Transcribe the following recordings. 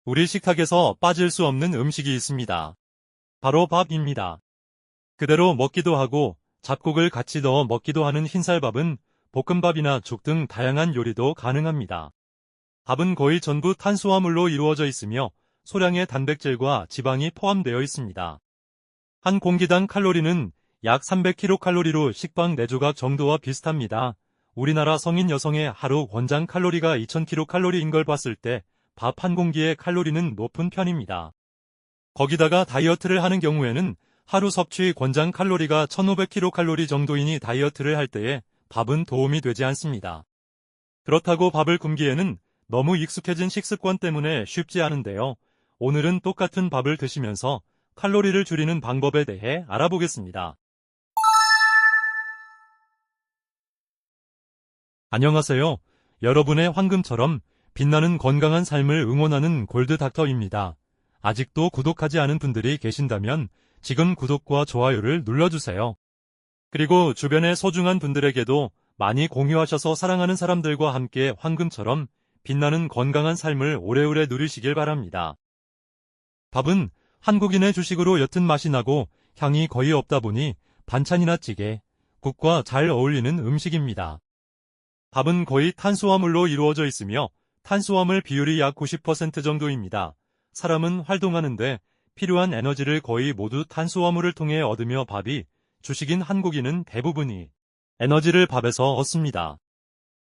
우리 식탁에서 빠질 수 없는 음식이 있습니다. 바로 밥입니다. 그대로 먹기도 하고 잡곡을 같이 넣어 먹기도 하는 흰쌀밥은 볶음밥이나 죽 등 다양한 요리도 가능합니다. 밥은 거의 전부 탄수화물로 이루어져 있으며 소량의 단백질과 지방이 포함되어 있습니다. 한 공기당 칼로리는 약 300kcal로 식빵 4조각 정도와 비슷합니다. 우리나라 성인 여성의 하루 권장 칼로리가 2000kcal인 걸 봤을 때 밥 한 공기의 칼로리는 높은 편입니다. 거기다가 다이어트를 하는 경우에는 하루 섭취 권장 칼로리가 1500kcal 정도이니 다이어트를 할 때에 밥은 도움이 되지 않습니다. 그렇다고 밥을 굶기에는 너무 익숙해진 식습관 때문에 쉽지 않은데요. 오늘은 똑같은 밥을 드시면서 칼로리를 줄이는 방법에 대해 알아보겠습니다. 안녕하세요. 여러분의 황금처럼 빛나는 건강한 삶을 응원하는 골드닥터입니다. 아직도 구독하지 않은 분들이 계신다면 지금 구독과 좋아요를 눌러주세요. 그리고 주변의 소중한 분들에게도 많이 공유하셔서 사랑하는 사람들과 함께 황금처럼 빛나는 건강한 삶을 오래오래 누리시길 바랍니다. 밥은 한국인의 주식으로 옅은 맛이 나고 향이 거의 없다 보니 반찬이나 찌개, 국과 잘 어울리는 음식입니다. 밥은 거의 탄수화물로 이루어져 있으며 탄수화물 비율이 약 90% 정도입니다. 사람은 활동하는데 필요한 에너지를 거의 모두 탄수화물을 통해 얻으며 밥이 주식인 한국인은 대부분이 에너지를 밥에서 얻습니다.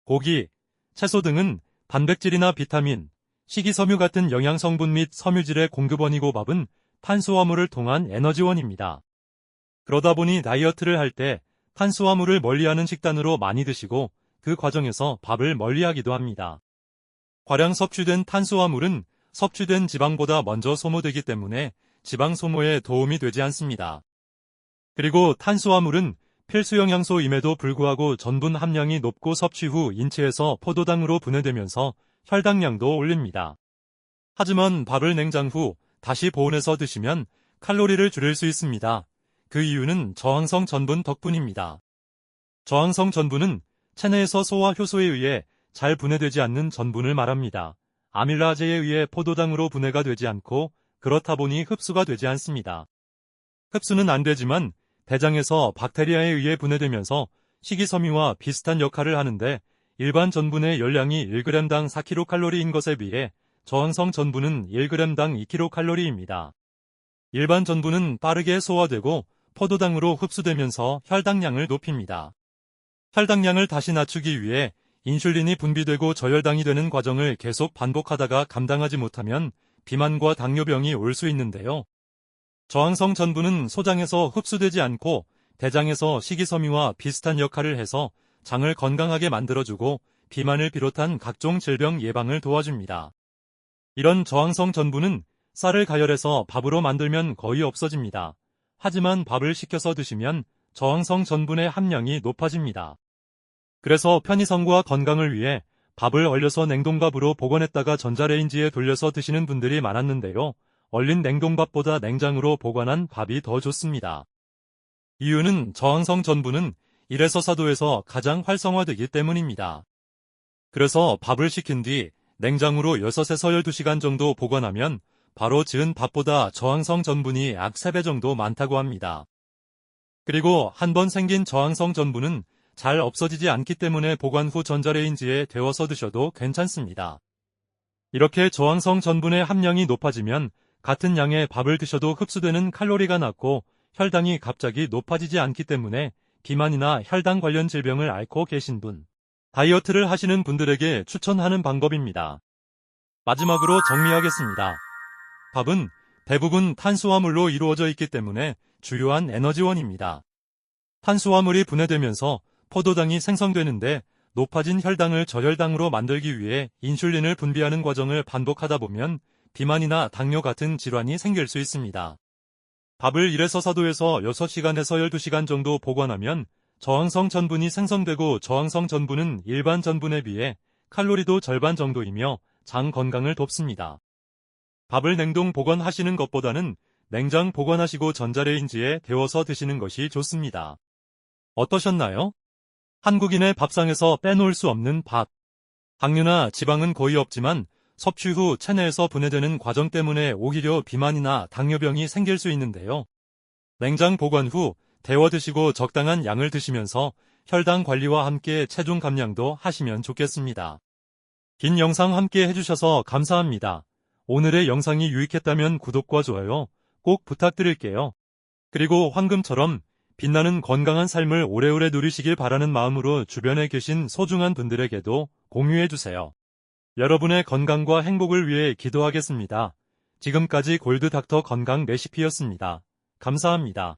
고기, 채소 등은 단백질이나 비타민, 식이섬유 같은 영양성분 및 섬유질의 공급원이고 밥은 탄수화물을 통한 에너지원입니다. 그러다 보니 다이어트를 할 때 탄수화물을 멀리하는 식단으로 많이 드시고 그 과정에서 밥을 멀리하기도 합니다. 과량 섭취된 탄수화물은 섭취된 지방보다 먼저 소모되기 때문에 지방 소모에 도움이 되지 않습니다. 그리고 탄수화물은 필수 영양소임에도 불구하고 전분 함량이 높고 섭취 후 인체에서 포도당으로 분해되면서 혈당량도 올립니다. 하지만 밥을 냉장 후 다시 보온해서 드시면 칼로리를 줄일 수 있습니다. 그 이유는 저항성 전분 덕분입니다. 저항성 전분은 체내에서 소화 효소에 의해 잘 분해되지 않는 전분을 말합니다. 아밀라제에 의해 포도당으로 분해가 되지 않고 그렇다 보니 흡수가 되지 않습니다. 흡수는 안 되지만 대장에서 박테리아에 의해 분해되면서 식이섬유와 비슷한 역할을 하는데 일반 전분의 열량이 1g당 4kcal인 것에 비해 저항성 전분은 1g당 2kcal입니다. 일반 전분은 빠르게 소화되고 포도당으로 흡수되면서 혈당량을 높입니다. 혈당량을 다시 낮추기 위해 인슐린이 분비되고 저혈당이 되는 과정을 계속 반복하다가 감당하지 못하면 비만과 당뇨병이 올 수 있는데요. 저항성 전분은 소장에서 흡수되지 않고 대장에서 식이섬유와 비슷한 역할을 해서 장을 건강하게 만들어주고 비만을 비롯한 각종 질병 예방을 도와줍니다. 이런 저항성 전분은 쌀을 가열해서 밥으로 만들면 거의 없어집니다. 하지만 밥을 식혀서 드시면 저항성 전분의 함량이 높아집니다. 그래서 편의성과 건강을 위해 밥을 얼려서 냉동밥으로 보관했다가 전자레인지에 돌려서 드시는 분들이 많았는데요. 얼린 냉동밥보다 냉장으로 보관한 밥이 더 좋습니다. 이유는 저항성 전분은 1에서 4도에서 가장 활성화되기 때문입니다. 그래서 밥을 식힌 뒤 냉장으로 6에서 12시간 정도 보관하면 바로 지은 밥보다 저항성 전분이 약 3배 정도 많다고 합니다. 그리고 한번 생긴 저항성 전분은 잘 없어지지 않기 때문에 보관 후 전자레인지에 데워서 드셔도 괜찮습니다. 이렇게 저항성 전분의 함량이 높아지면 같은 양의 밥을 드셔도 흡수되는 칼로리가 낮고 혈당이 갑자기 높아지지 않기 때문에 비만이나 혈당 관련 질병을 앓고 계신 분, 다이어트를 하시는 분들에게 추천하는 방법입니다. 마지막으로 정리하겠습니다. 밥은 대부분 탄수화물로 이루어져 있기 때문에 주요한 에너지원입니다. 탄수화물이 분해되면서 포도당이 생성되는데 높아진 혈당을 저혈당으로 만들기 위해 인슐린을 분비하는 과정을 반복하다 보면 비만이나 당뇨 같은 질환이 생길 수 있습니다. 밥을 1에서 4도에서 6시간에서 12시간 정도 보관하면 저항성 전분이 생성되고 저항성 전분은 일반 전분에 비해 칼로리도 절반 정도이며 장 건강을 돕습니다. 밥을 냉동 보관하시는 것보다는 냉장 보관하시고 전자레인지에 데워서 드시는 것이 좋습니다. 어떠셨나요? 한국인의 밥상에서 빼놓을 수 없는 밥. 당류나 지방은 거의 없지만 섭취 후 체내에서 분해되는 과정 때문에 오히려 비만이나 당뇨병이 생길 수 있는데요. 냉장 보관 후 데워 드시고 적당한 양을 드시면서 혈당 관리와 함께 체중 감량도 하시면 좋겠습니다. 긴 영상 함께 해주셔서 감사합니다. 오늘의 영상이 유익했다면 구독과 좋아요 꼭 부탁드릴게요. 그리고 황금처럼 빛나는 건강한 삶을 오래오래 누리시길 바라는 마음으로 주변에 계신 소중한 분들에게도 공유해주세요. 여러분의 건강과 행복을 위해 기도하겠습니다. 지금까지 골드닥터 건강 레시피였습니다. 감사합니다.